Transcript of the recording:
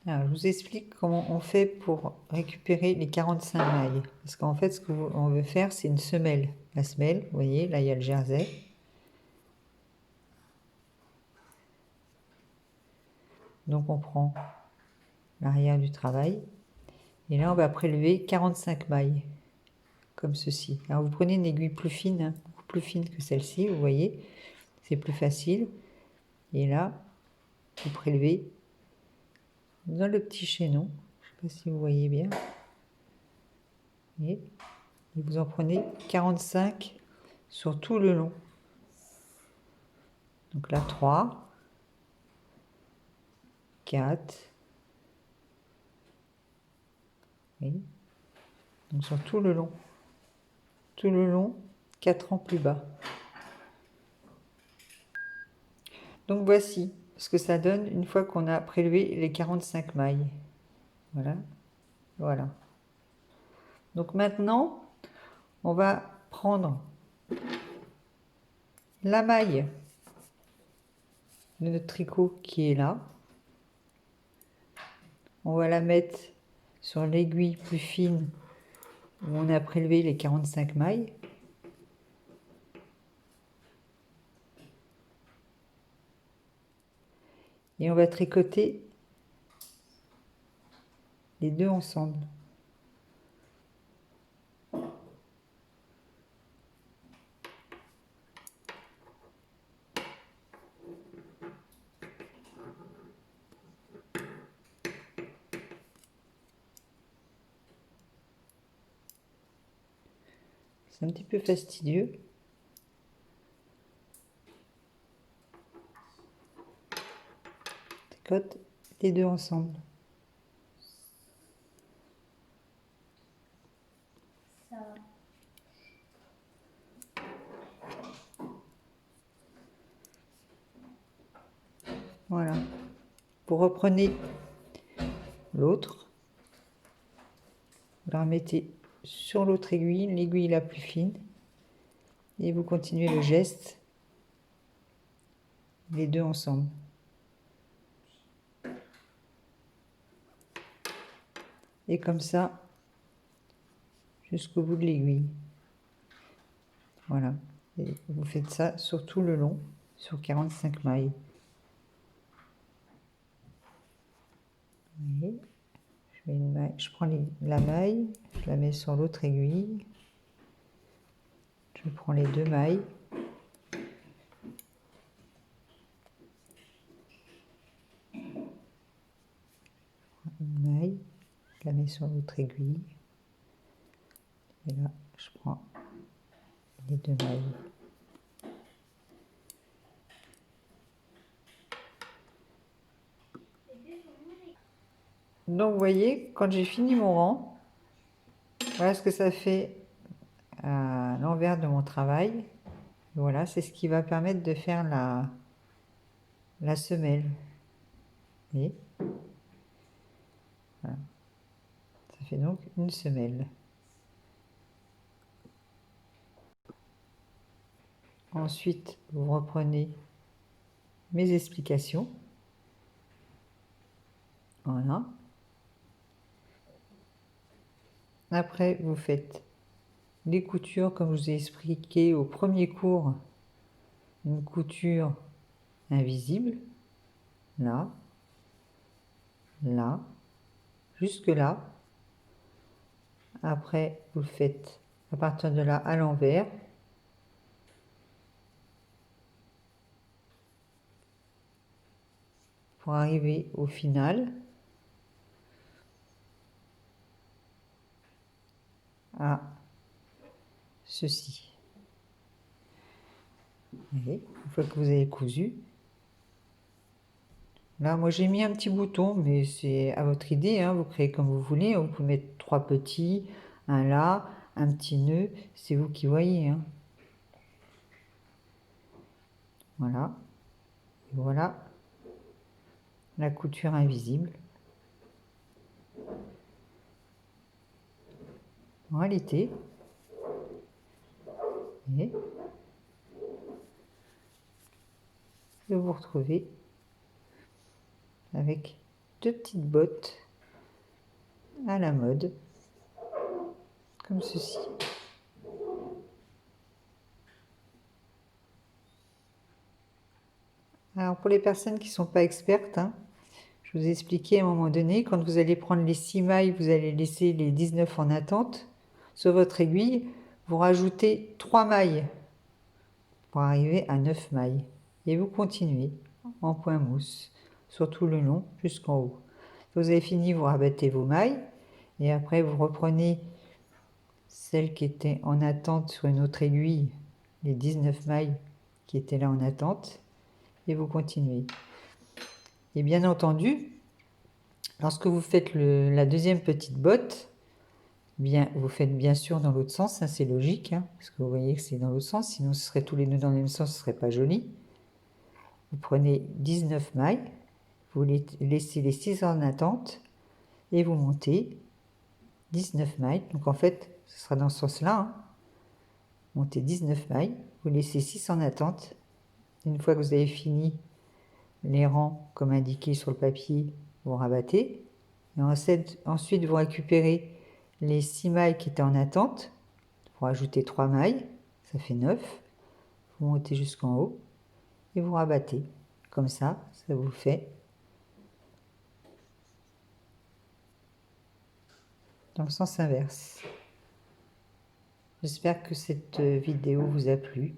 Alors, je vous explique comment on fait pour récupérer les 45 mailles. Parce qu'en fait, ce qu'on veut faire, c'est une semelle. La semelle, vous voyez, là, il y a le jersey. Donc, on prend l'arrière du travail. Et là, on va prélever 45 mailles, comme ceci. Alors, vous prenez une aiguille plus fine, hein, beaucoup plus fine que celle-ci, vous voyez. C'est plus facile. Et là, vous prélevez dans le petit chaînon. Je ne sais pas si vous voyez bien. Et vous en prenez 45 sur tout le long. Donc là, 3, 4, oui. Donc sur tout le long, 4 rangs plus bas. Donc voici ce que ça donne une fois qu'on a prélevé les 45 mailles. Voilà, voilà. Donc maintenant, on va prendre la maille de notre tricot qui est là. On va la mettre sur l'aiguille plus fine où on a prélevé les 45 mailles. Et on va tricoter les deux ensemble. C'est un petit peu fastidieux. Tricote les deux ensemble. Voilà. Vous reprenez l'autre. Vous la remettez sur l'autre aiguille, l'aiguille la plus fine. Et vous continuez le geste, les deux ensemble. Et comme ça, jusqu'au bout de l'aiguille. Voilà. Et vous faites ça sur tout le long, sur 45 mailles. Vous voyez, je mets une maille, je prends la maille, je la mets sur l'autre aiguille. Je prends les deux mailles. Une maille, je la mets sur l'autre aiguille. Et là, je prends les deux mailles. Donc vous voyez, quand j'ai fini mon rang, voilà ce que ça fait à l'envers de mon travail. Voilà, c'est ce qui va permettre de faire la semelle. Vous voyez, voilà. Ça fait donc une semelle. Ensuite, vous reprenez mes explications. Voilà. Après, vous faites les coutures comme je vous ai expliqué au premier cours. Une couture invisible. Là. Là. Jusque là. Après, vous le faites à partir de là à l'envers. Pour arriver au final. À ceci. Et une fois que vous avez cousu, là moi j'ai mis un petit bouton, mais c'est à votre idée, hein, vous créez comme vous voulez. Vous pouvez mettre 3 petits, un là, un petit nœud, c'est vous qui voyez, hein. Voilà. Et voilà la couture invisible. En réalité, et vous vous retrouvez avec deux petites bottes à la mode, comme ceci. Alors pour les personnes qui ne sont pas expertes, hein, je vous ai expliqué à un moment donné, quand vous allez prendre les 6 mailles, vous allez laisser les 19 en attente. Sur votre aiguille, vous rajoutez 3 mailles pour arriver à 9 mailles. Et vous continuez en point mousse, sur tout le long jusqu'en haut. Quand vous avez fini, vous rabattez vos mailles. Et après, vous reprenez celle qui était en attente sur une autre aiguille, les 19 mailles qui étaient là en attente. Et vous continuez. Et bien entendu, lorsque vous faites la deuxième petite botte, bien, vous faites bien sûr dans l'autre sens, hein, c'est logique, hein, parce que vous voyez que c'est dans l'autre sens, sinon ce serait tous les deux dans le même sens, ce serait pas joli. Vous prenez 19 mailles, vous laissez les 6 en attente, et vous montez 19 mailles, donc en fait, ce sera dans ce sens-là, hein. Montez 19 mailles, vous laissez 6 en attente, une fois que vous avez fini les rangs comme indiqué sur le papier, vous rabattez, et ensuite vous récupérez les 6 mailles qui étaient en attente, vous rajoutez 3 mailles, ça fait 9, vous montez jusqu'en haut, et vous rabattez, comme ça vous fait dans le sens inverse. J'espère que cette vidéo vous a plu.